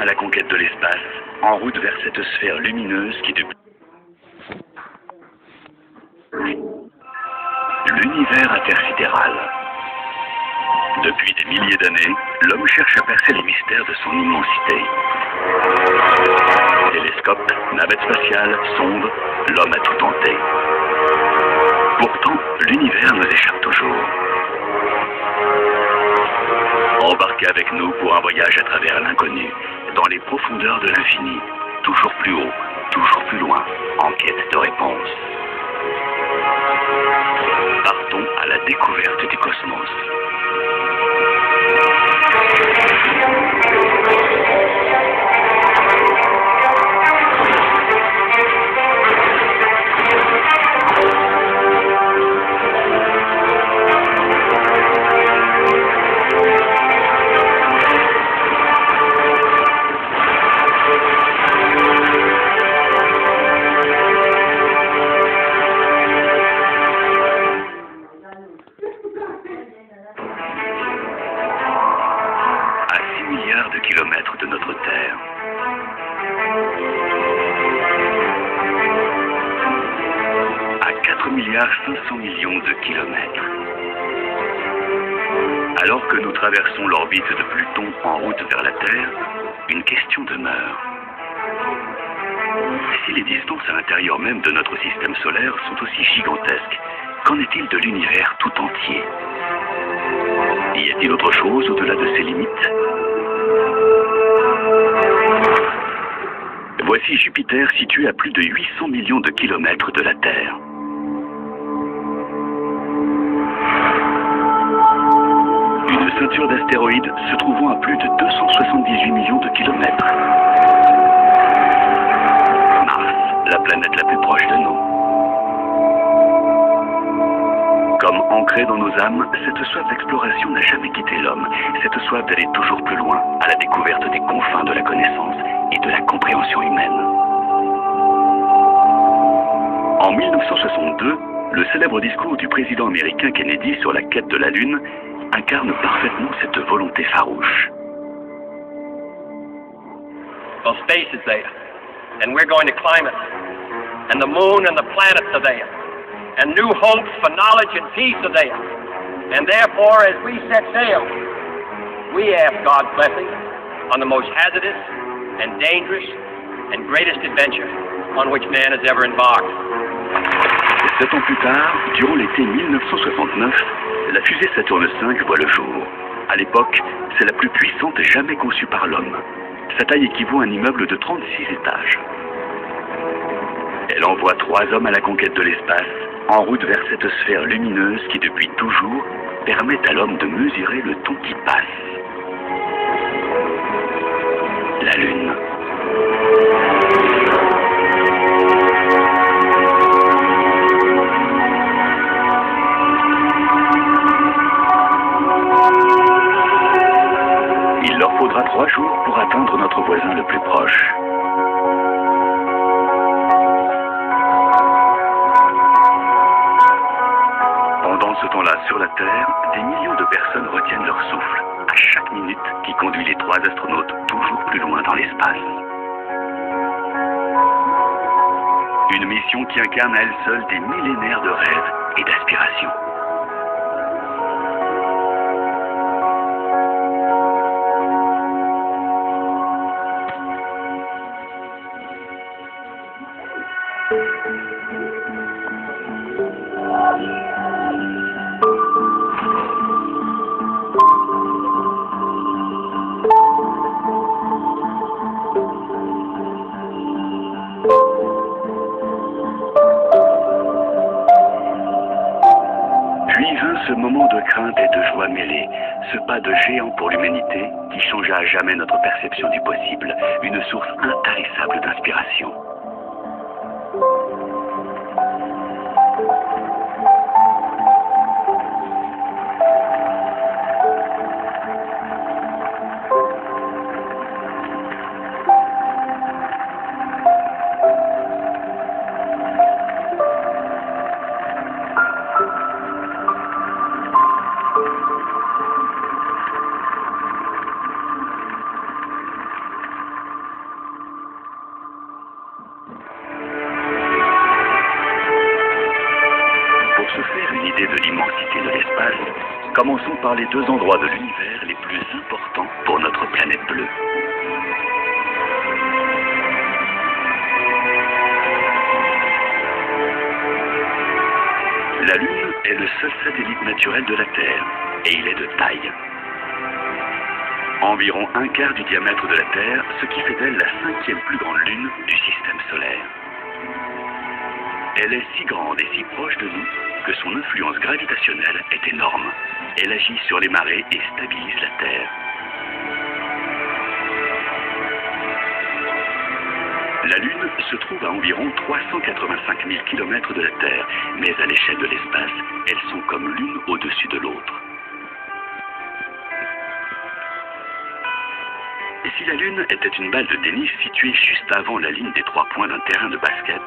À la conquête de l'espace, en route vers cette sphère lumineuse qui depuis... L'univers intersidéral. Depuis des milliers d'années, l'homme cherche à percer les mystères de son immensité. Télescopes, navettes spatiales, sondes, l'homme a tout tenté. Pourtant, l'univers nous échappe toujours. Embarquez avec nous pour un voyage à travers l'inconnu, dans les profondeurs de l'infini, toujours plus haut, toujours plus loin, en quête de réponses. Partons à la découverte du cosmos. Kilomètres de notre Terre. À 4,5 milliards de kilomètres. Alors que nous traversons l'orbite de Pluton en route vers la Terre, une question demeure. Si les distances à l'intérieur même de notre système solaire sont aussi gigantesques, qu'en est-il de l'univers tout entier? Y a-t-il autre chose au-delà de ces limites? Voici Jupiter situé à plus de 800 millions de kilomètres de la Terre. Une ceinture d'astéroïdes se trouvant à plus de 278 millions de kilomètres. Mars, la planète la plus proche de nous. Comme ancrée dans nos âmes, cette soif d'exploration n'a jamais quitté l'homme. Cette soif d'aller toujours plus loin, à la découverte des confins de la connaissance et de la compréhension humaine. En 1962, le célèbre discours du président américain Kennedy sur la quête de la Lune incarne parfaitement cette volonté farouche. Well, space is there, and we're going to climb it. And the moon and the planets are there. And new hopes for knowledge and peace are there. And therefore, as we set sail, we ask God's blessing on the most hazardous and dangerous and greatest adventure on which man has ever embarked. 7 ans plus tard, durant l'été 1969, la fusée Saturne V voit le jour. À l'époque, c'est la plus puissante jamais conçue par l'homme. Sa taille équivaut à un immeuble de 36 étages. Elle envoie 3 hommes à la conquête de l'espace, en route vers cette sphère lumineuse qui, depuis toujours, permet à l'homme de mesurer le temps qui passe. La Lune. Il leur faudra 3 jours pour atteindre notre voisin le plus proche. Pendant ce temps-là, sur la Terre, des millions de personnes retiennent leur souffle, à chaque minute qui conduit les 3 astronautes toujours plus loin dans l'espace. Une mission qui incarne à elle seule des millénaires de rêves et d'aspirations. Ce moment de crainte et de joie mêlée, ce pas de géant pour l'humanité qui changea à jamais notre perception du possible, une source intarissable d'inspiration. par les deux endroits de l'univers les plus importants pour notre planète bleue. La Lune est le seul satellite naturel de la Terre, et il est de taille. Environ un quart du diamètre de la Terre, ce qui fait d'elle la 5e plus grande lune du système solaire. Elle est si grande et si proche de nous que son influence gravitationnelle est énorme. Elle agit sur les marées et stabilise la Terre. La Lune se trouve à environ 385 000 km de la Terre, mais à l'échelle de l'espace, elles sont comme l'une au-dessus de l'autre. Et si la Lune était une balle de tennis située juste avant la ligne des 3 points d'un terrain de basket,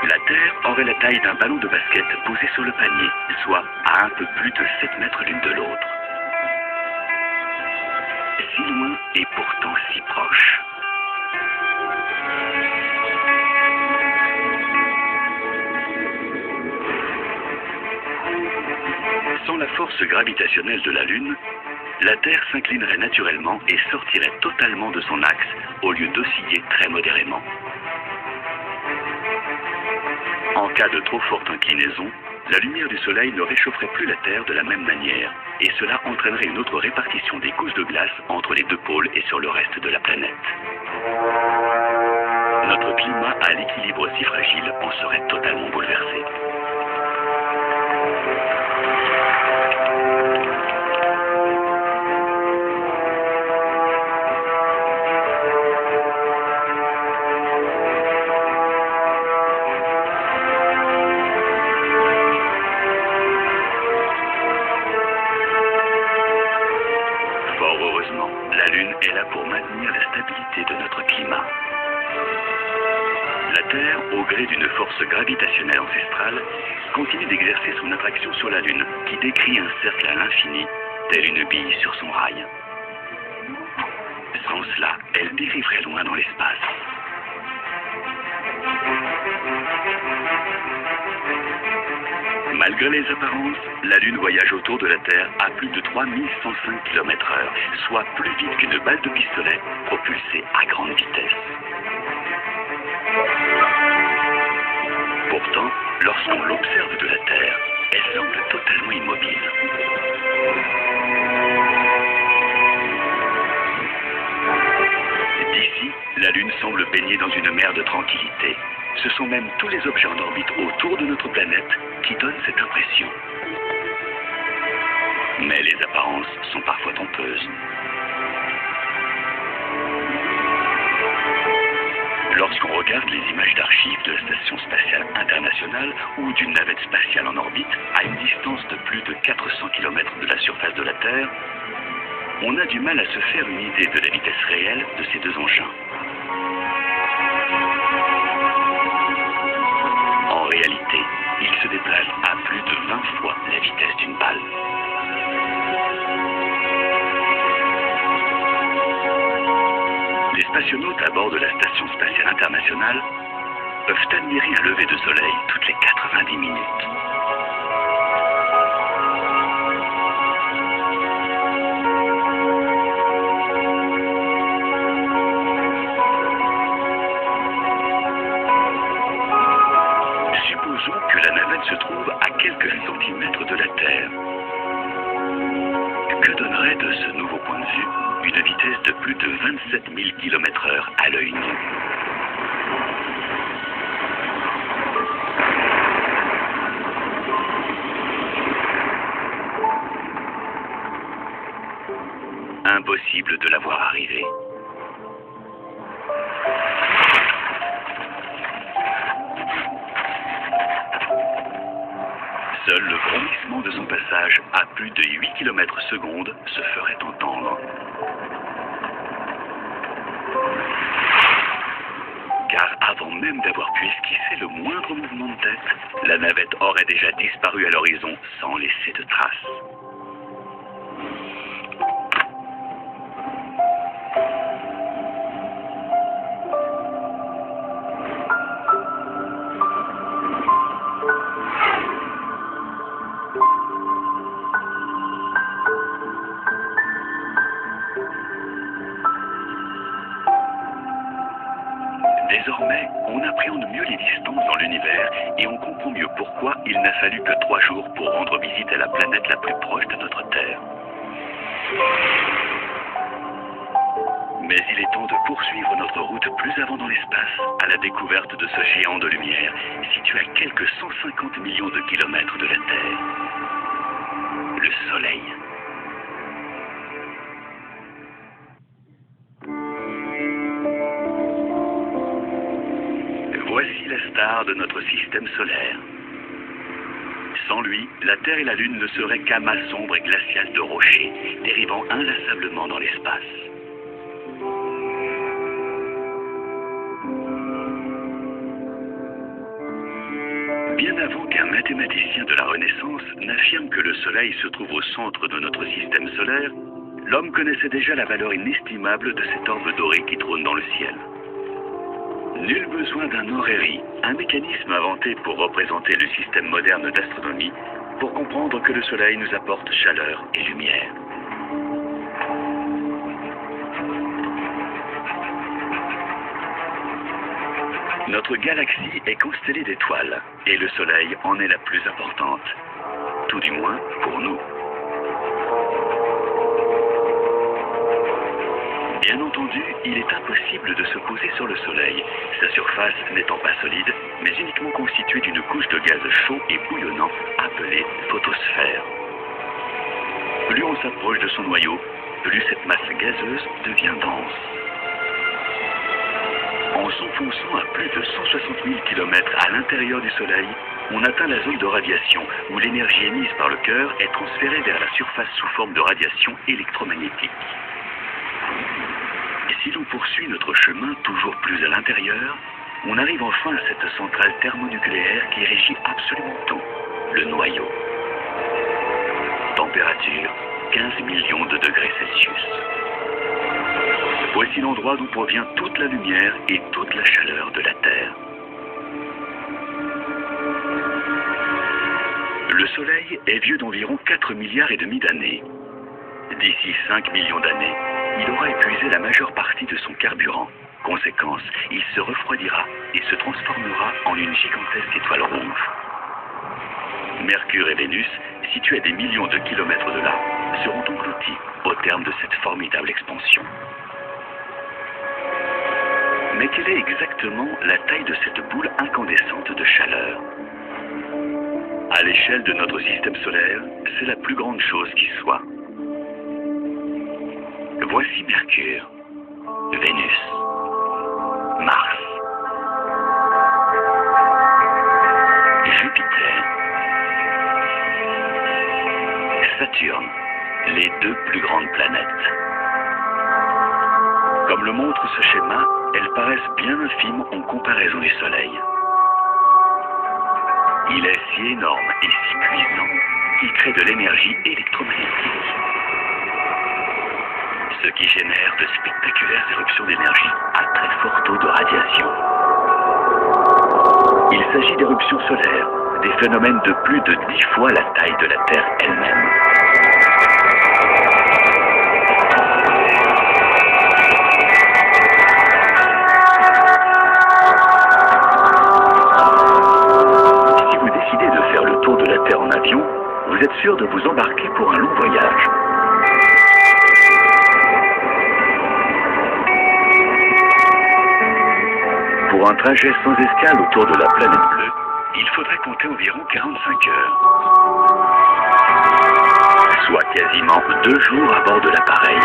la Terre aurait la taille d'un ballon de basket posé sur le panier, soit à un peu plus de 7 mètres l'une de l'autre. Si loin et pourtant si proche. Sans la force gravitationnelle de la Lune, la Terre s'inclinerait naturellement et sortirait totalement de son axe, au lieu d'osciller très modérément. En cas de trop forte inclinaison, la lumière du Soleil ne réchaufferait plus la Terre de la même manière, et cela entraînerait une autre répartition des couches de glace entre les deux pôles et sur le reste de la planète. Notre climat à l'équilibre si fragile en serait totalement bouleversé. La Lune est là pour maintenir la stabilité de notre climat. La Terre, au gré d'une force gravitationnelle ancestrale, continue d'exercer son attraction sur la Lune, qui décrit un cercle à l'infini, tel une bille sur son rail. Sans cela, elle dériverait loin dans l'espace. Malgré les apparences, la Lune voyage autour de la Terre à plus de 3105 km/h, soit plus vite qu'une balle de pistolet propulsée à grande vitesse. Pourtant, lorsqu'on l'observe de la Terre, elle semble totalement immobile. D'ici, la Lune semble baignée dans une mer de tranquillité. Ce sont même tous les objets en orbite autour de notre planète qui donnent cette impression. Mais les apparences sont parfois trompeuses. Lorsqu'on regarde les images d'archives de la Station spatiale internationale ou d'une navette spatiale en orbite à une distance de plus de 400 km de la surface de la Terre, on a du mal à se faire une idée de la vitesse réelle de ces deux engins. En réalité, ils se déplacent à plus de 20 fois la vitesse d'une balle. Les spationautes à bord de la Station spatiale internationale peuvent admirer un lever de soleil toutes les 90 minutes. Supposons que la navette se trouve à quelques centimètres de la Terre. Que donnerait de ce nouveau point de vue une vitesse de plus de 27 000 km/h à l'œil nu? Impossible de la voir arriver. Seul le bruissement de son passage à plus de 8 km/s se ferait entendre. Car avant même d'avoir pu esquisser le moindre mouvement de tête, la navette aurait déjà disparu à l'horizon sans laisser de traces. l'univers et on comprend mieux pourquoi il n'a fallu que 3 jours pour rendre visite à la planète la plus proche de notre Terre. Mais il est temps de poursuivre notre route plus avant dans l'espace, à la découverte de ce géant de lumière, situé à quelques 150 millions de kilomètres de la Terre. Le Soleil. Voici la star de notre système solaire. Sans lui, la Terre et la Lune ne seraient qu'amas sombres et glaciales de rochers, dérivant inlassablement dans l'espace. Bien avant qu'un mathématicien de la Renaissance n'affirme que le Soleil se trouve au centre de notre système solaire, l'homme connaissait déjà la valeur inestimable de cet orbe doré qui trône dans le ciel. Nul besoin d'un horaire, un mécanisme inventé pour représenter le système moderne d'astronomie, pour comprendre que le Soleil nous apporte chaleur et lumière. Notre galaxie est constellée d'étoiles, et le Soleil en est la plus importante, tout du moins pour nous. Bien entendu, il est impossible de se poser sur le Soleil, sa surface n'étant pas solide, mais uniquement constituée d'une couche de gaz chaud et bouillonnant appelée photosphère. Plus on s'approche de son noyau, plus cette masse gazeuse devient dense. En s'enfonçant à plus de 160 000 km à l'intérieur du Soleil, on atteint la zone de radiation où l'énergie émise par le cœur est transférée vers la surface sous forme de radiation électromagnétique. Et si l'on poursuit notre chemin toujours plus à l'intérieur, on arrive enfin à cette centrale thermonucléaire qui régit absolument tout, le noyau. Température 15 millions de degrés Celsius. Voici l'endroit d'où provient toute la lumière et toute la chaleur de la Terre. Le Soleil est vieux d'environ 4,5 milliards d'années. D'ici 5 millions d'années, il aura épuisé la majeure partie de son carburant. Conséquence, il se refroidira et se transformera en une gigantesque étoile rouge. Mercure et Vénus, situés à des millions de kilomètres de là, seront engloutis au terme de cette formidable expansion. Mais quelle est exactement la taille de cette boule incandescente de chaleur? À l'échelle de notre système solaire, c'est la plus grande chose qui soit. Voici Mercure, Vénus, Mars, Jupiter, Saturne, les 2 plus grandes planètes. Comme le montre ce schéma, elles paraissent bien infimes en comparaison du Soleil. Il est si énorme et si puissant qu'il crée de l'énergie électromagnétique, ce qui génère de spectaculaires éruptions d'énergie à très fort taux de radiation. Il s'agit d'éruptions solaires, des phénomènes de plus de 10 fois la taille de la Terre elle-même. Si vous décidez de faire le tour de la Terre en avion, vous êtes sûr de vous embarquer pour un long voyage. Pour un trajet sans escale autour de la planète bleue, il faudrait compter environ 45 heures. Soit quasiment 2 jours à bord de l'appareil.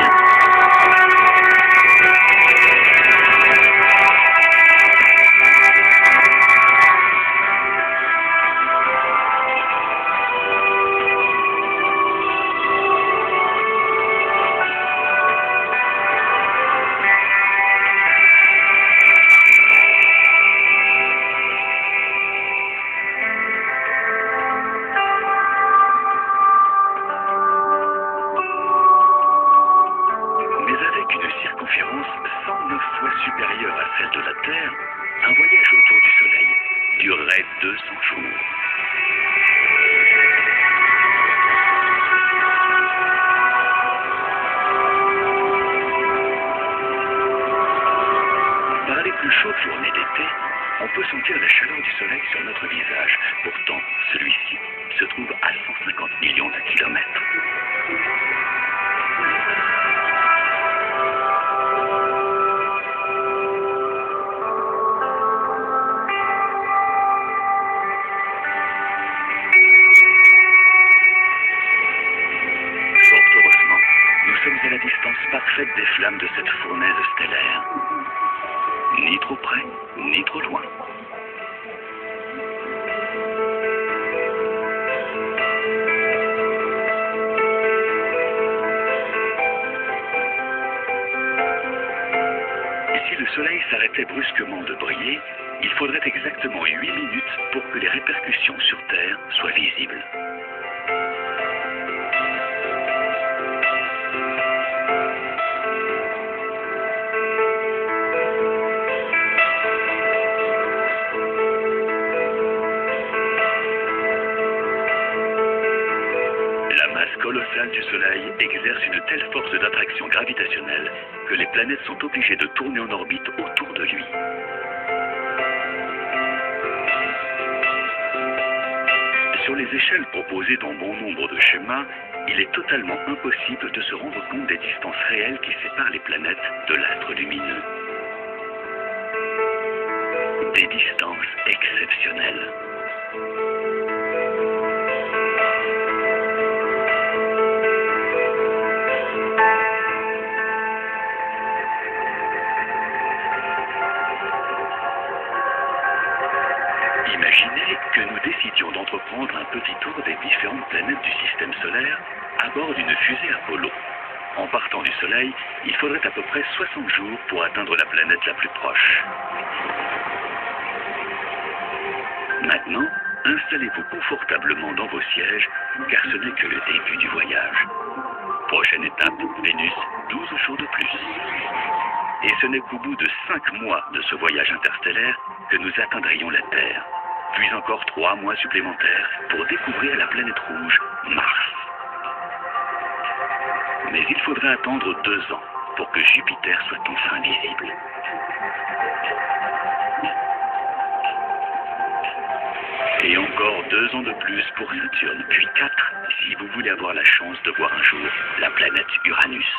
peut sentir la chaleur du soleil sur notre visage. Pourtant, celui-ci se trouve à 150 millions de kilomètres. Fort heureusement, nous sommes à la distance parfaite des flammes de cette fournaise stellaire. Ni trop près, ni trop loin. Si le soleil s'arrêtait brusquement de briller, il faudrait exactement 8 minutes pour que les répercussions sur Terre soient visibles. La masse colossale du Soleil exerce une telle force d'attraction gravitationnelle que les planètes sont obligées de tourner en orbite autour de lui. Sur les échelles proposées dans bon nombre de schémas, il est totalement impossible de se rendre compte des distances réelles qui séparent les planètes de l'astre lumineux. Des distances exceptionnelles. Imaginez que nous décidions d'entreprendre un petit tour des différentes planètes du système solaire à bord d'une fusée Apollo. En partant du Soleil, il faudrait à peu près 60 jours pour atteindre la planète la plus proche. Maintenant, installez-vous confortablement dans vos sièges, car ce n'est que le début du voyage. Prochaine étape, Vénus, 12 jours de plus. Et ce n'est qu'au bout de 5 mois de ce voyage interstellaire que nous atteindrions la Terre. Puis encore 3 mois supplémentaires pour découvrir la planète rouge, Mars. Mais il faudra attendre 2 ans pour que Jupiter soit enfin visible. Et encore 2 ans de plus pour Saturne, puis 4 si vous voulez avoir la chance de voir un jour la planète Uranus.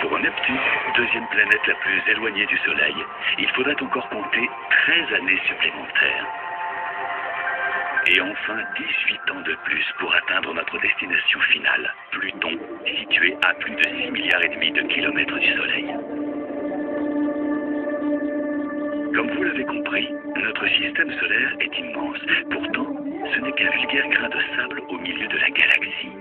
Pour Neptune, deuxième planète la plus éloignée du Soleil, il faudrait encore compter 13 années supplémentaires. Et enfin 18 ans de plus pour atteindre notre destination finale, Pluton, situé à plus de 6,5 milliards de kilomètres du Soleil. Comme vous l'avez compris, notre système solaire est immense. Pourtant, ce n'est qu'un vulgaire grain de sable au milieu de la galaxie.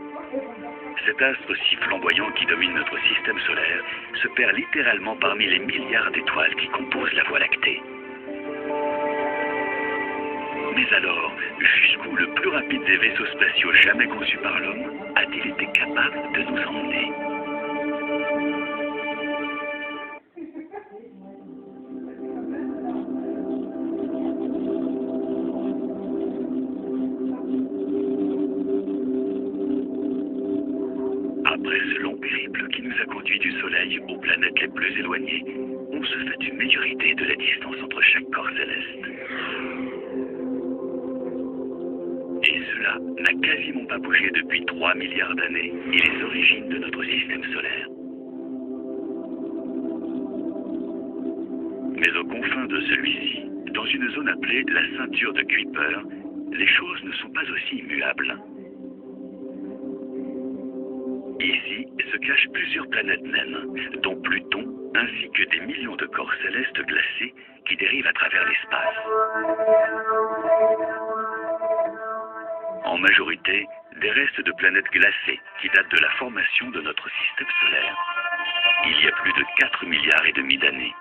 Cet astre si flamboyant qui domine notre système solaire se perd littéralement parmi les milliards d'étoiles qui composent la Voie lactée. Mais alors, jusqu'où le plus rapide des vaisseaux spatiaux jamais conçus par l'homme a-t-il été capable de nous emmener ? Après ce long périple qui nous a conduits du Soleil aux planètes les plus éloignées, on se fait une meilleure idée de la distance entre chaque corps céleste. Et cela n'a quasiment pas bougé depuis 3 milliards d'années et les origines de notre système solaire. Mais aux confins de celui-ci, dans une zone appelée la ceinture de Kuiper, les choses ne sont pas aussi immuables. Ici se cachent plusieurs planètes naines, dont Pluton, ainsi que des millions de corps célestes glacés qui dérivent à travers l'espace. En majorité, des restes de planètes glacées qui datent de la formation de notre système solaire. Il y a plus de 4,5 milliards d'années.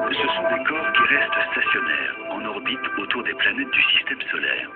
Ce sont des corps qui restent stationnaires, en orbite autour des planètes du système solaire.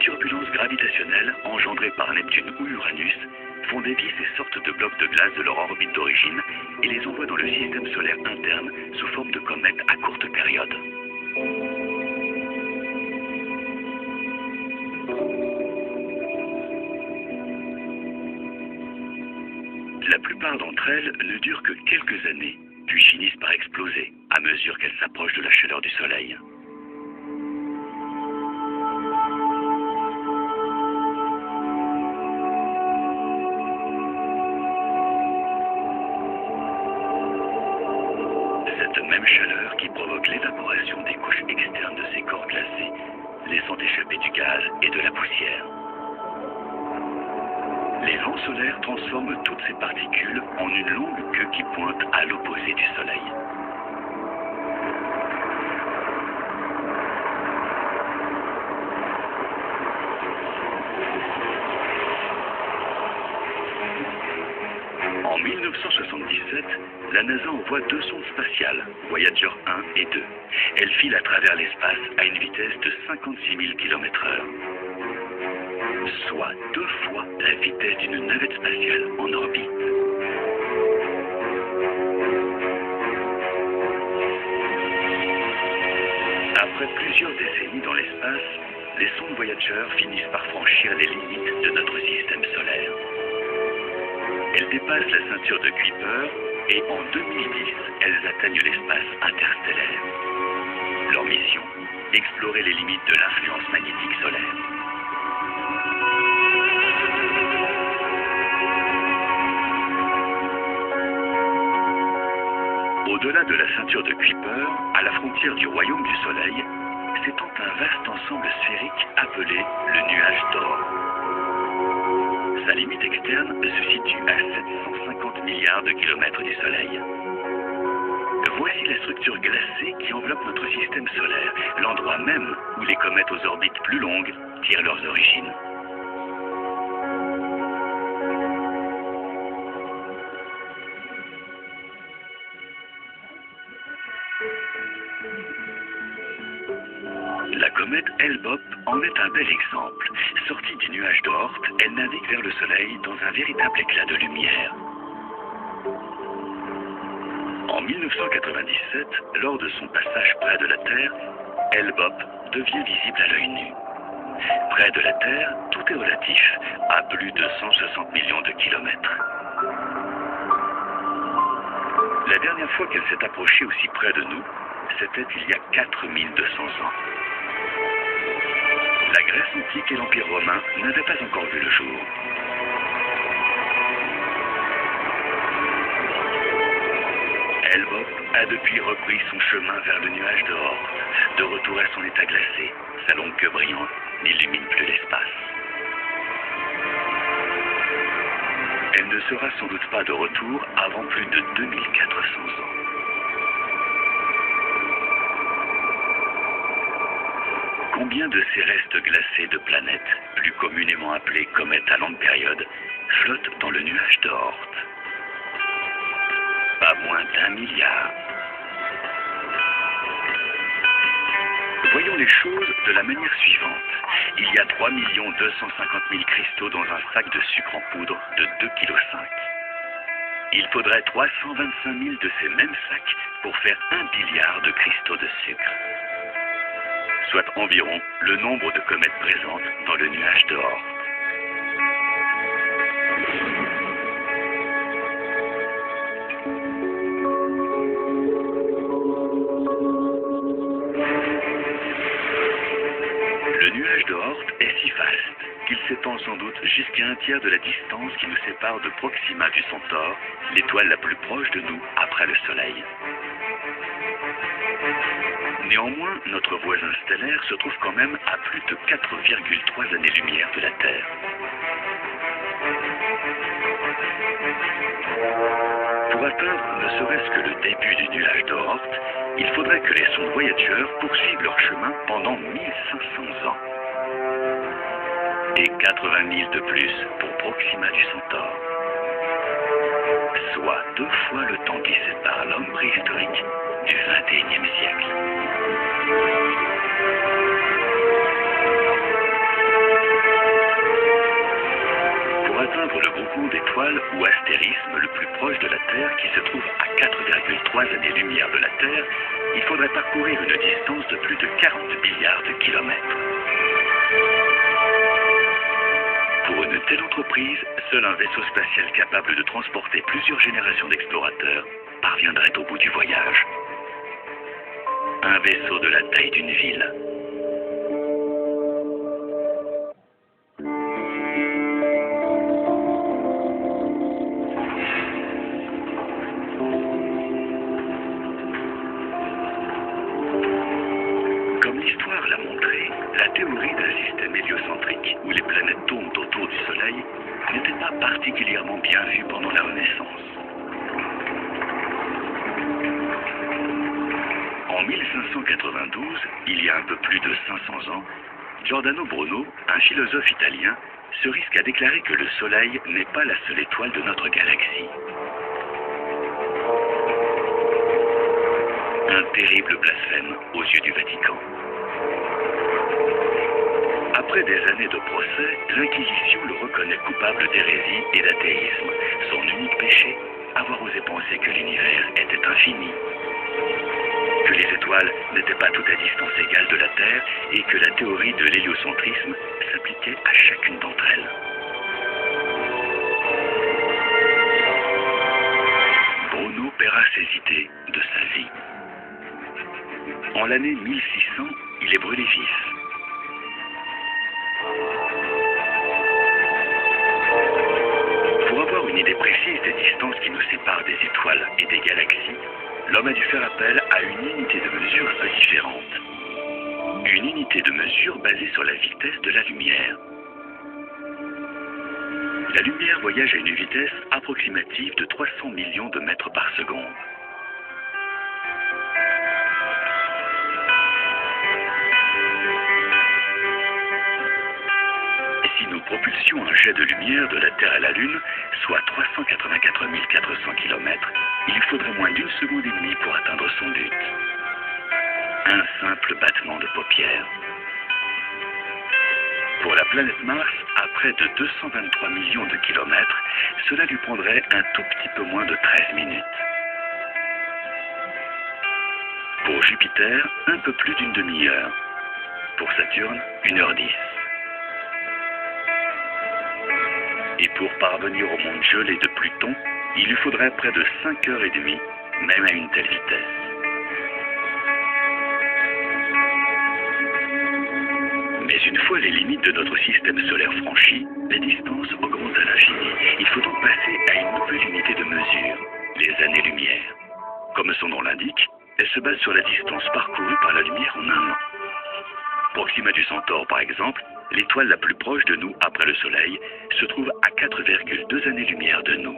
turbulences gravitationnelles engendrées par Neptune ou Uranus font dévier ces sortes de blocs de glace de leur orbite d'origine et les envoient dans le système solaire interne sous forme de comètes à courte période. La plupart d'entre elles ne durent que quelques années, puis finissent par exploser à mesure qu'elles s'approchent de la chaleur du Soleil. Cette même chaleur qui provoque l'évaporation des couches externes de ces corps glacés, laissant échapper du gaz et de la poussière. Les vents solaires transforment toutes ces particules en une longue queue qui pointe à l'opposé du Soleil. En 1977, la NASA envoie 2 sondes spatiales, Voyager 1 et 2. Elles filent à travers l'espace à une vitesse de 56 000 km/h. Soit 2 fois la vitesse d'une navette spatiale en orbite. Après plusieurs décennies dans l'espace, les sondes Voyager finissent par franchir les limites de notre système solaire. Elles dépassent la ceinture de Kuiper et en 2010, elles atteignent l'espace interstellaire. Leur mission, explorer les limites de l'influence magnétique solaire. Au-delà de la ceinture de Kuiper, à la frontière du royaume du Soleil, s'étend un vaste ensemble sphérique appelé le nuage d'or. Sa limite externe se situe à 750 milliards de kilomètres du Soleil. Voici la structure glacée qui enveloppe notre système solaire, l'endroit même où les comètes aux orbites plus longues tirent leurs origines. La comète Hale-Bopp en est un bel exemple. Sortie du nuage d'Oort, elle navigue vers le Soleil dans un véritable éclat de lumière. En 1997, lors de son passage près de la Terre, Hale-Bopp devient visible à l'œil nu. Près de la Terre, tout est relatif, à plus de 160 millions de kilomètres. La dernière fois qu'elle s'est approchée aussi près de nous, c'était il y a 4200 ans. La Grèce antique et l'Empire romain n'avaient pas encore vu le jour. Hale-Bopp a depuis repris son chemin vers le nuage d'Oort. De retour à son état glacé, sa longue queue brillante n'illumine plus l'espace. Elle ne sera sans doute pas de retour avant plus de 2400 ans. Combien de ces restes glacés de planètes, plus communément appelées comètes à longue période, flottent dans le nuage d'Oort? Pas moins d'1 milliard. Voyons les choses de la manière suivante. Il y a 3 250 000 cristaux dans un sac de sucre en poudre de 2,5 kg. Il faudrait 325 000 de ces mêmes sacs pour faire 1 billiard de cristaux de sucre. Soit environ le nombre de comètes présentes dans le nuage d'Oort. Le nuage d'Oort est si vaste qu'il s'étend sans doute jusqu'à un tiers de la distance qui nous sépare de Proxima du Centaure, l'étoile la plus proche de nous après le Soleil. Néanmoins, notre voisin stellaire se trouve quand même à plus de 4,3 années-lumière de la Terre. Pour atteindre ne serait-ce que le début du nuage d'Oort, il faudrait que les sondes Voyager poursuivent leur chemin pendant 1500 ans. Et 80 000 de plus pour Proxima du Centaure. Soit 2 fois le temps qui sépare l'homme préhistorique du XXIe siècle. 3 années-lumière de la Terre, il faudrait parcourir une distance de plus de 40 milliards de kilomètres. Pour une telle entreprise, seul un vaisseau spatial capable de transporter plusieurs générations d'explorateurs parviendrait au bout du voyage. Un vaisseau de la taille d'une ville. Comme l'histoire l'a montré, la théorie d'un système héliocentrique où les planètes tournent autour du Soleil n'était pas particulièrement bien vue pendant la Renaissance. En 1592, il y a un peu plus de 500 ans, Giordano Bruno, un philosophe italien, se risque à déclarer que le Soleil n'est pas la seule étoile de notre galaxie. Un terrible blasphème aux yeux du Vatican. Après des années de procès, l'Inquisition le reconnaît coupable d'hérésie et d'athéisme. Son unique péché, avoir osé penser que l'univers était infini, que les étoiles n'étaient pas toutes à distance égale de la Terre et que la théorie de l'héliocentrisme s'appliquait à chacune d'entre elles. Bruno paiera ses idées de sa vie. En l'année 1600, il est brûlé vif. Pour avoir une idée précise des distances qui nous séparent des étoiles et des galaxies, l'homme a dû faire appel à une unité de mesure un peu différente. Une unité de mesure basée sur la vitesse de la lumière. La lumière voyage à une vitesse approximative de 300 millions de mètres par seconde. Si nous propulsions un jet de lumière de la Terre à la Lune, soit 384 400 km, il lui faudrait moins d'une seconde et demie pour atteindre son but. Un simple battement de paupières. Pour la planète Mars, à près de 223 millions de kilomètres, cela lui prendrait un tout petit peu moins de 13 minutes. Pour Jupiter, un peu plus d'une demi-heure. Pour Saturne, 1h10. Et pour parvenir au monde gelé de Pluton, il lui faudrait près de 5h30, même à une telle vitesse. Mais une fois les limites de notre système solaire franchies, les distances augmentent à l'infini. Il faut donc passer à une nouvelle unité de mesure, les années-lumière. Comme son nom l'indique, elle se base sur la distance parcourue par la lumière en un an. Proxima du Centaure, par exemple, l'étoile la plus proche de nous après le Soleil, se trouve à 4,2 années-lumière de nous,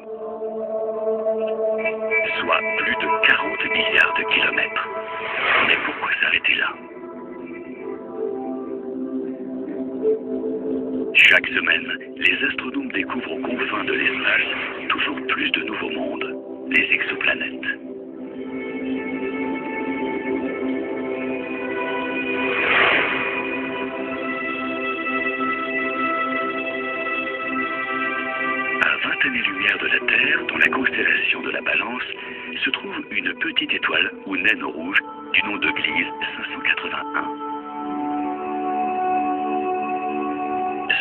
soit plus de 40 milliards de kilomètres. Mais pourquoi s'arrêter là? Chaque semaine, les astronomes découvrent aux confins de l'espace toujours plus de nouveaux mondes, les exoplanètes. À 20 années-lumière de la Terre, dans la constellation de la Balance, se trouve une petite étoile ou naine rouge du nom de Gliese 581.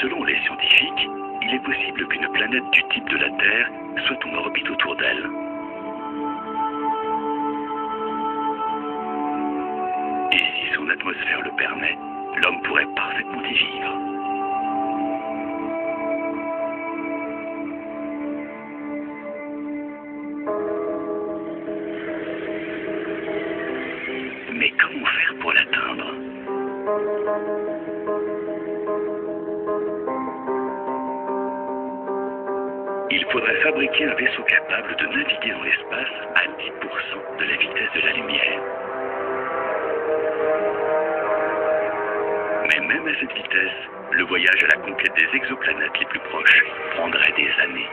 Selon les scientifiques, il est possible qu'une planète du type de la Terre soit en orbite autour d'elle. Et si son atmosphère le permet, l'homme pourrait parfaitement y vivre. Mais comment faire pour l'atteindre? Il faudrait fabriquer un vaisseau capable de naviguer dans l'espace à 10% de la vitesse de la lumière. Mais même à cette vitesse, le voyage à la conquête des exoplanètes les plus proches prendrait des années.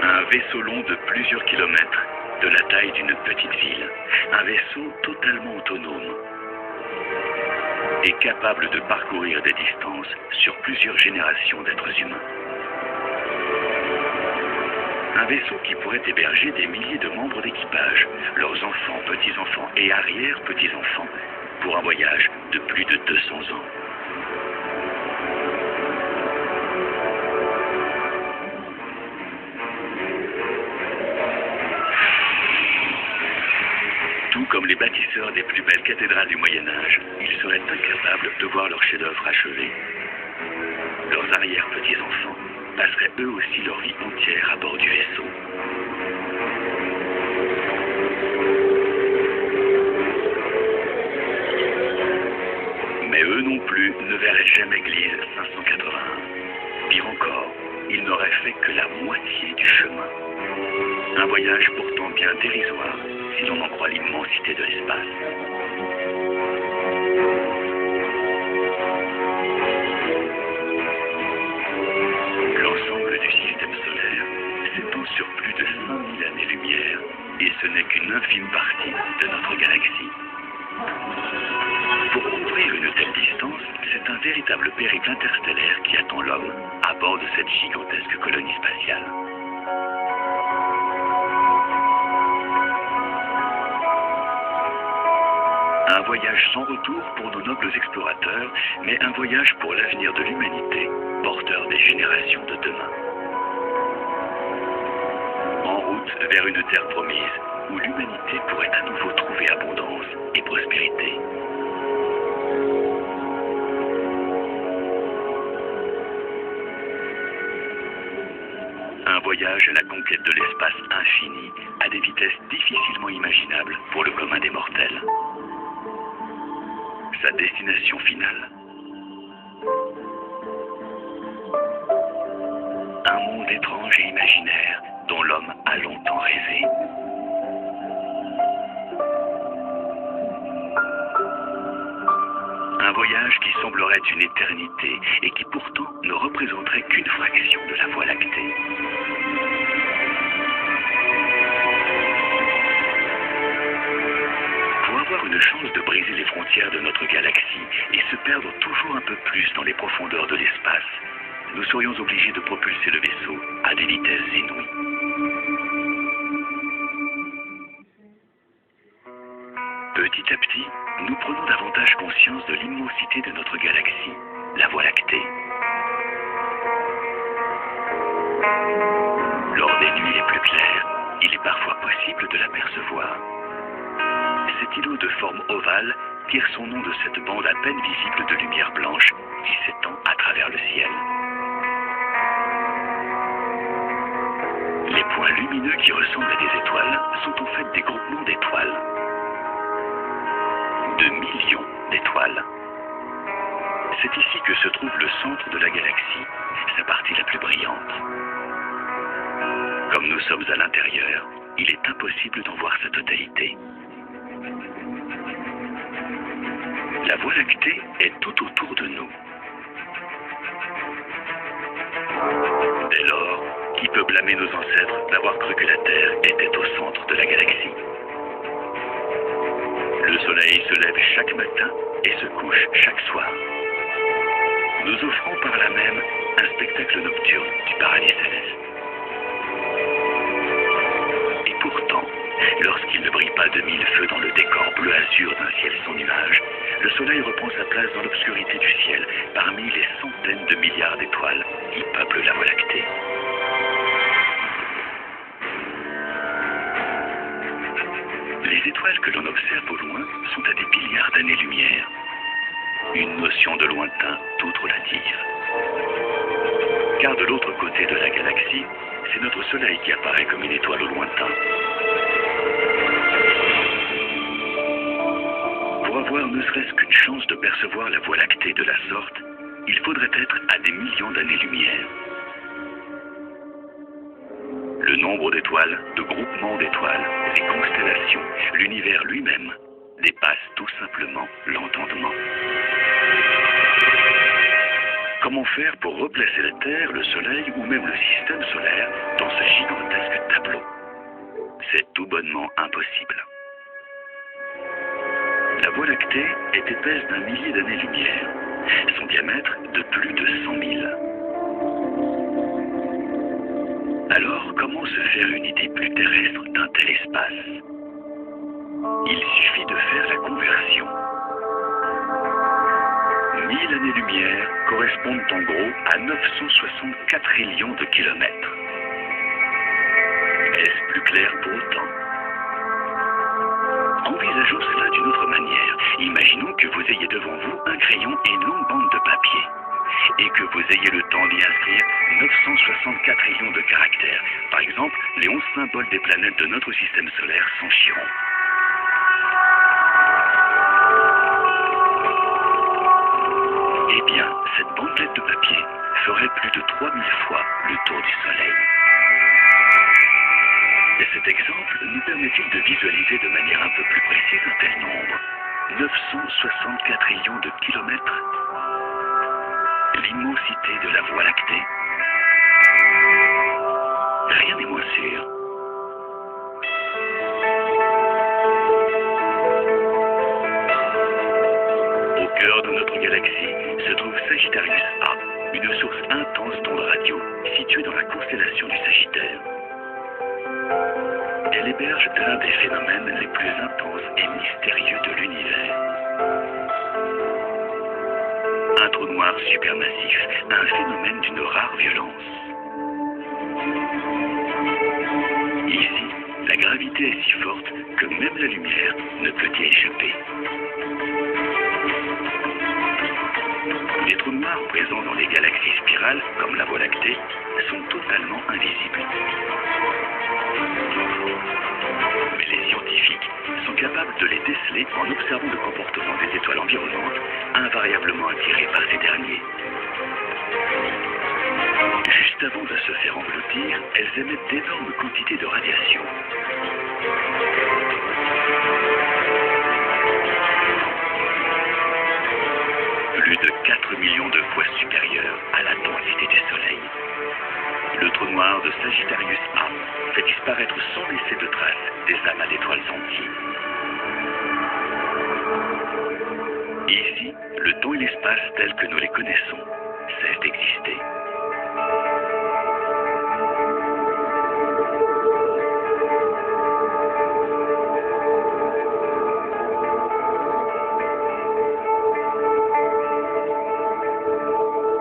Un vaisseau long de plusieurs kilomètres, de la taille d'une petite ville. Un vaisseau totalement autonome et capable de parcourir des distances sur plusieurs générations d'êtres humains. Un vaisseau qui pourrait héberger des milliers de membres d'équipage, leurs enfants, petits-enfants et arrière-petits-enfants, pour un voyage de plus de 200 ans. Tout comme les bâtisseurs des plus belles cathédrales du Moyen-Âge, ils seraient incapables de voir leur chef-d'œuvre achevé. Leurs arrière-petits-enfants passeraient eux aussi leur vie entière à bord du vaisseau. Mais eux non plus ne verraient jamais Gliese 581. Pire encore, ils n'auraient fait que la moitié du chemin. Un voyage pourtant bien dérisoire, si l'on en croit l'immensité de l'espace. L'ensemble du système solaire s'étend sur plus de 5000 années-lumière, et ce n'est qu'une infime partie de notre galaxie. Pour couvrir une telle distance, c'est un véritable périple interstellaire qui attend l'homme à bord de cette gigantesque colonie spatiale. Un voyage sans retour pour nos nobles explorateurs, mais un voyage pour l'avenir de l'humanité, porteur des générations de demain. En route vers une terre promise, où l'humanité pourrait à nouveau trouver abondance et prospérité. Un voyage à la conquête de l'espace infini, à des vitesses difficilement imaginables pour le commun des mortels. Sa destination finale. Un monde étrange et imaginaire dont l'homme a longtemps rêvé. Un voyage qui semblerait une éternité et qui pourtant ne représenterait qu'une fraction de la Voie lactée. Pour avoir une chance de briser les frontières de notre galaxie et se perdre toujours un peu plus dans les profondeurs de l'espace, nous serions obligés de propulser le vaisseau à des vitesses inouïes. Petit à petit, nous prenons davantage conscience de l'immensité de notre galaxie, la Voie lactée. Lors des nuits les plus claires, il est parfois possible de l'apercevoir. Cet îlot de forme ovale tire son nom de cette bande à peine visible de lumière blanche qui s'étend à travers le ciel. Les points lumineux qui ressemblent à des étoiles sont en fait des groupements d'étoiles. De millions d'étoiles. C'est ici que se trouve le centre de la galaxie, sa partie la plus brillante. Comme nous sommes à l'intérieur, il est impossible d'en voir sa totalité. La Voie lactée est tout autour de nous. Dès lors, qui peut blâmer nos ancêtres d'avoir cru que la Terre était au centre de la galaxie? Le soleil se lève chaque matin et se couche chaque soir, nous offrant par là même un spectacle nocturne du paradis céleste. Et pourtant, lorsqu'il ne brille pas de mille feux dans le décor bleu azur d'un ciel sans nuages, le soleil reprend sa place dans l'obscurité du ciel parmi les centaines de milliards d'étoiles qui peuplent la Voie lactée. Les étoiles que l'on observe au loin sont à des milliards d'années-lumière. Une notion de lointain toute relative. Car de l'autre côté de la galaxie, c'est notre Soleil qui apparaît comme une étoile au lointain. Pour avoir ne serait-ce qu'une chance de percevoir la Voie lactée de la sorte, il faudrait être à des millions d'années-lumière. Le nombre d'étoiles, de groupements d'étoiles, les constellations, l'univers lui-même dépasse tout simplement l'entendement. Comment faire pour replacer la Terre, le Soleil ou même le système solaire dans ce gigantesque tableau? C'est tout bonnement impossible. La Voie lactée est épaisse d'un millier d'années-lumière, son diamètre de plus de 100 000. Alors, comment se faire une idée plus terrestre d'un tel espace? Il suffit de faire la conversion. 1000 années-lumière correspondent en gros à 964 trillions de kilomètres. Est-ce plus clair pour autant? Envisageons cela d'une autre manière. Imaginons que vous ayez devant vous un crayon et une longue bande de papier, et que vous ayez le temps d'y inscrire 964 trillions de caractères. Par exemple, les 11 symboles des planètes de notre système solaire sans chiron. Eh bien, cette bandelette de papier ferait plus de 3000 fois le tour du Soleil. Et cet exemple nous permet-il de visualiser de manière un peu plus précise un tel nombre? 964 trillions de kilomètres? L'immensité de la Voie lactée? Rien n'est moins sûr. Au cœur de notre galaxie se trouve Sagittarius A, une source intense d'ondes radio située dans la constellation du Sagittaire. Elle héberge l'un des phénomènes les plus intenses et mystérieux de l'univers. Un trou noir supermassif, un phénomène d'une rare violence. Ici, la gravité est si forte que même la lumière ne peut y échapper. Les trous noirs présents dans les galaxies spirales, comme la Voie lactée, sont totalement invisibles. Mais les scientifiques sont capables de les déceler en observant le comportement des étoiles environnantes, invariablement attirées par ces derniers. Juste avant de se faire engloutir, elles émettent d'énormes quantités de radiation. Plus de 4 millions de fois supérieure à la densité du Soleil. Le trou noir de Sagittarius A fait disparaître sans laisser de traces des amas d'étoiles entiers. Ici, le temps et l'espace tels que nous les connaissons cessent d'exister.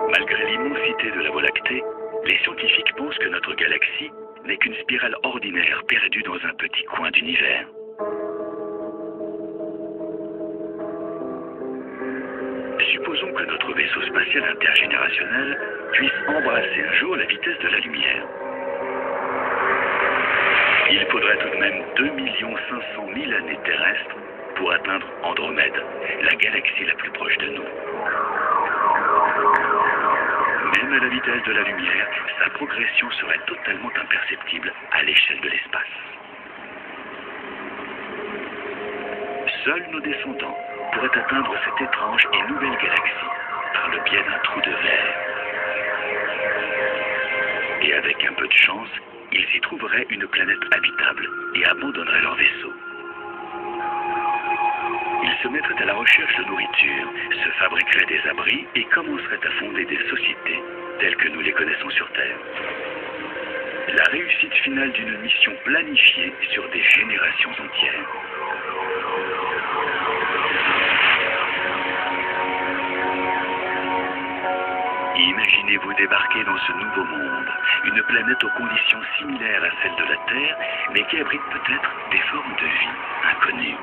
Malgré l'immensité de la Voie lactée, les scientifiques pensent que notre galaxie n'est qu'une spirale ordinaire perdue dans un petit coin d'univers. Supposons que notre vaisseau spatial intergénérationnel puisse embrasser un jour la vitesse de la lumière. Il faudrait tout de même 2 500 000 années terrestres pour atteindre Andromède, la galaxie la plus proche de nous. Même à la vitesse de la lumière, sa progression serait totalement imperceptible à l'échelle de l'espace. Seuls nos descendants pourraient atteindre cette étrange et nouvelle galaxie par le biais d'un trou de verre. Et avec un peu de chance, ils y trouveraient une planète habitable et abandonneraient leur vaisseau. Ils se mettraient à la recherche de nourriture, se fabriqueraient des abris et commenceraient à fonder des sociétés telles que nous les connaissons sur Terre. La réussite finale d'une mission planifiée sur des générations entières. Imaginez-vous débarquer dans ce nouveau monde, une planète aux conditions similaires à celles de la Terre, mais qui abrite peut-être des formes de vie inconnues.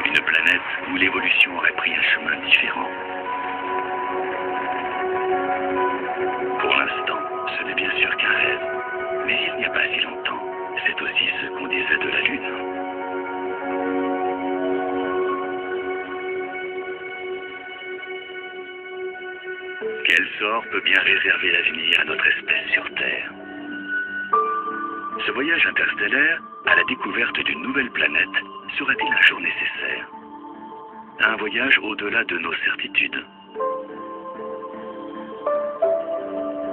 Une planète où l'évolution aurait pris un chemin différent. Pour l'instant, ce n'est bien sûr qu'un rêve, mais il n'y a pas si longtemps, c'est aussi ce qu'on disait de la Lune. Quel sort peut bien réserver l'avenir à notre espèce sur Terre? Ce voyage interstellaire à la découverte d'une nouvelle planète sera-t-il un jour nécessaire? Un voyage au-delà de nos certitudes.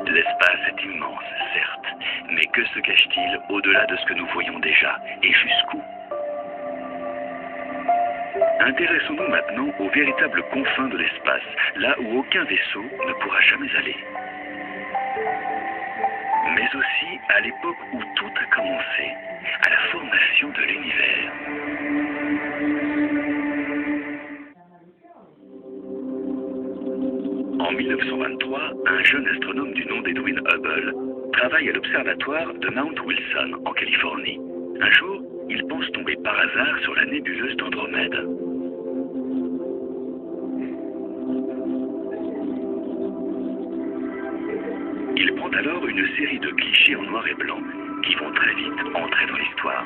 L'espace est immense, certes, mais que se cache-t-il au-delà de ce que nous voyons déjà, et jusqu'où? Intéressons-nous maintenant aux véritables confins de l'espace, là où aucun vaisseau ne pourra jamais aller. mais aussi à l'époque où tout a commencé, à la formation de l'univers. En 1923, un jeune astronome du nom d'Edwin Hubble travaille à l'observatoire de Mount Wilson, en Californie. Un jour, il pense tomber par hasard sur la nébuleuse d'Andromède. Il prend alors une série de clichés en noir et blanc qui vont très vite entrer dans l'histoire.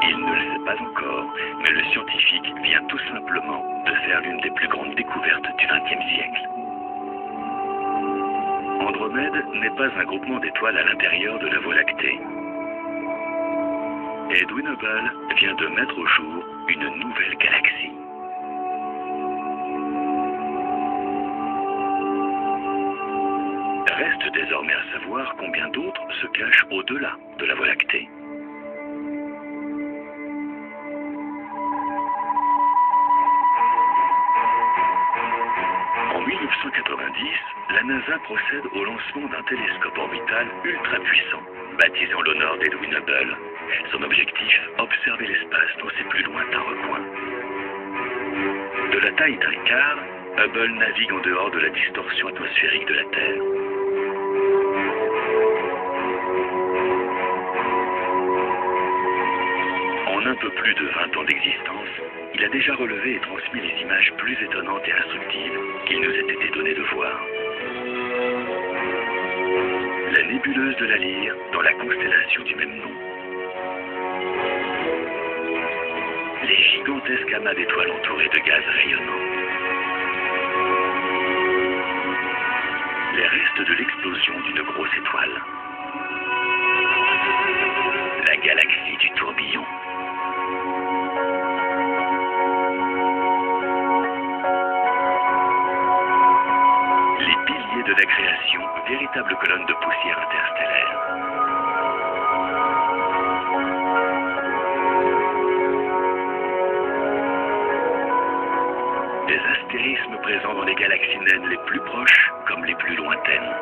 Il ne le sait pas encore, mais le scientifique vient tout simplement de faire l'une des plus grandes découvertes du XXe siècle. Andromède n'est pas un groupement d'étoiles à l'intérieur de la Voie lactée. Edwin Hubble vient de mettre au jour une nouvelle galaxie. Reste désormais à savoir combien d'autres se cachent au-delà de la Voie lactée. En 1990, la NASA procède au lancement d'un télescope orbital ultra puissant, baptisé en l'honneur d'Edwin Hubble. Son objectif, observer l'espace dans ses plus lointains recoins. De la taille d'un quart, Hubble navigue en dehors de la distorsion atmosphérique de la Terre. En un peu plus de 20 ans d'existence, il a déjà relevé et transmis les images plus étonnantes et instructives qu'il nous ait été donné de voir. La nébuleuse de la Lyre dans la constellation du même nom. Les gigantesques amas d'étoiles entourées de gaz rayonnants. Les restes de l'explosion d'une grosse étoile. La galaxie du tourbillon. Les piliers de la création, véritables colonnes de poussière interstellaire. Des astérismes présents dans les galaxies naines les plus proches comme les plus lointaines.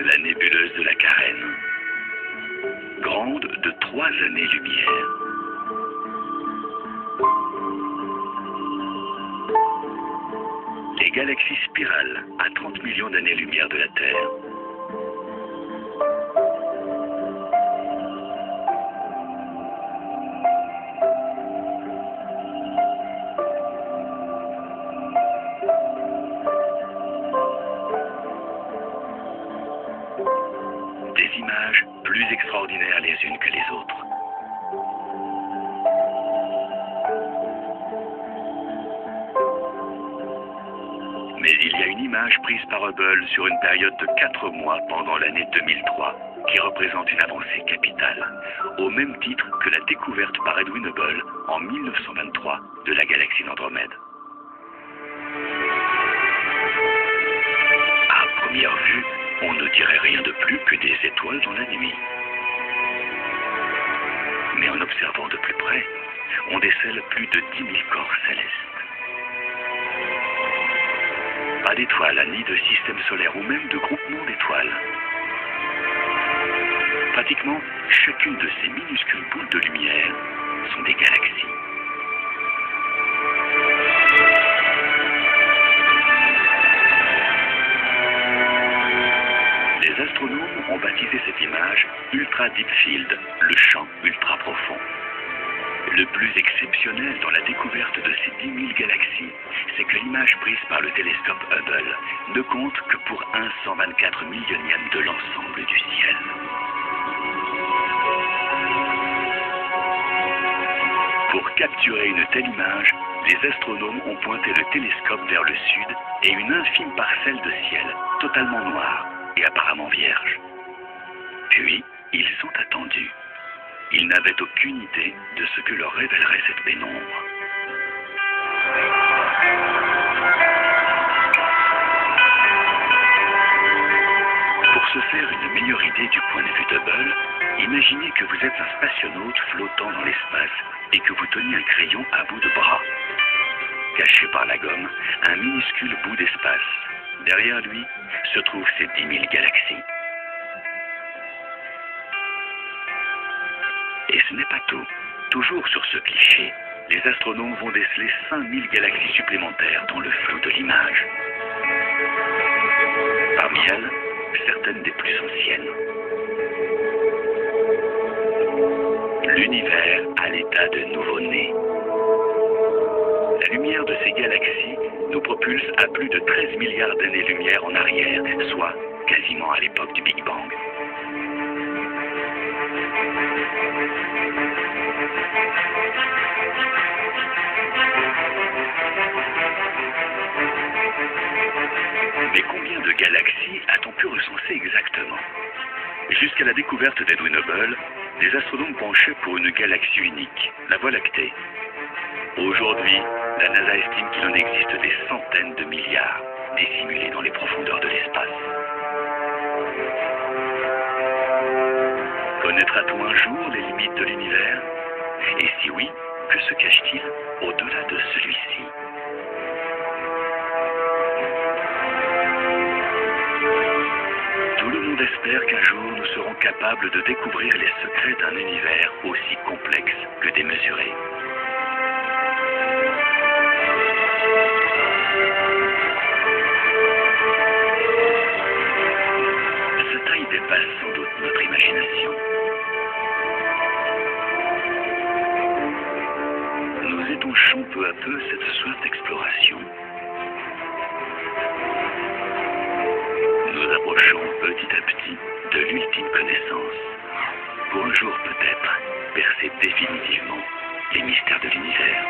La nébuleuse de la Carène. Grande de 3 années-lumière. Les galaxies spirales à 30 millions d'années-lumière de la Terre. Des images plus extraordinaires les unes que les autres. Mais il y a une image prise par Hubble sur une période de 4 mois pendant l'année 2003 qui représente une avancée capitale, au même titre que la découverte par Edwin Hubble en 1923 de la galaxie d'Andromède. À première vue, on ne dirait rien de plus que des étoiles dans la nuit. Mais en observant de plus près, on décèle plus de 10 000 corps célestes. Pas d'étoiles, ni de système solaire ou même de groupement d'étoiles. Pratiquement, chacune de ces minuscules boules de lumière sont des galaxies. Les astronomes ont baptisé cette image Ultra Deep Field, le champ ultra profond. Le plus exceptionnel dans la découverte de ces 10 000 galaxies, c'est que l'image prise par le télescope Hubble ne compte que pour 1/124 millionième de l'ensemble du ciel. Pour capturer une telle image, les astronomes ont pointé le télescope vers le sud et une infime parcelle de ciel, totalement noire et apparemment vierge. Puis, ils sont attendus. Ils n'avaient aucune idée de ce que leur révélerait cette pénombre. se faire une meilleure idée du point de vue d'Hubble, imaginez que vous êtes un spationaute flottant dans l'espace et que vous teniez un crayon à bout de bras. Caché par la gomme, un minuscule bout d'espace. Derrière lui se trouvent ces 10 000 galaxies. Et ce n'est pas tout. Toujours sur ce cliché, les astronomes vont déceler 5000 galaxies supplémentaires dans le flou de l'image. Parmi elles, certaines des plus anciennes. L'univers à l'état de nouveau-né. La lumière de ces galaxies nous propulse à plus de 13 milliards d'années-lumière en arrière, soit quasiment à l'époque du Big Bang. Mais combien de galaxies a-t-on pu recenser exactement? Jusqu'à la découverte d'Edwin Hubble, les astronomes penchaient pour une galaxie unique, la Voie lactée. Aujourd'hui, la NASA estime qu'il en existe des centaines de milliards, dissimulés dans les profondeurs de l'espace. Connaîtra-t-on un jour les limites de l'univers? Et si oui, que se cache-t-il au-delà de celui-ci? Tout le monde espère qu'un jour nous serons capables de découvrir les secrets d'un univers aussi complexe que démesuré. Sa taille dépasse sans doute notre imagination. Nous étanchons peu à peu cette soif d'exploration. Nous approchons petit à petit de l'ultime connaissance, pour un jour peut-être percer définitivement les mystères de l'univers.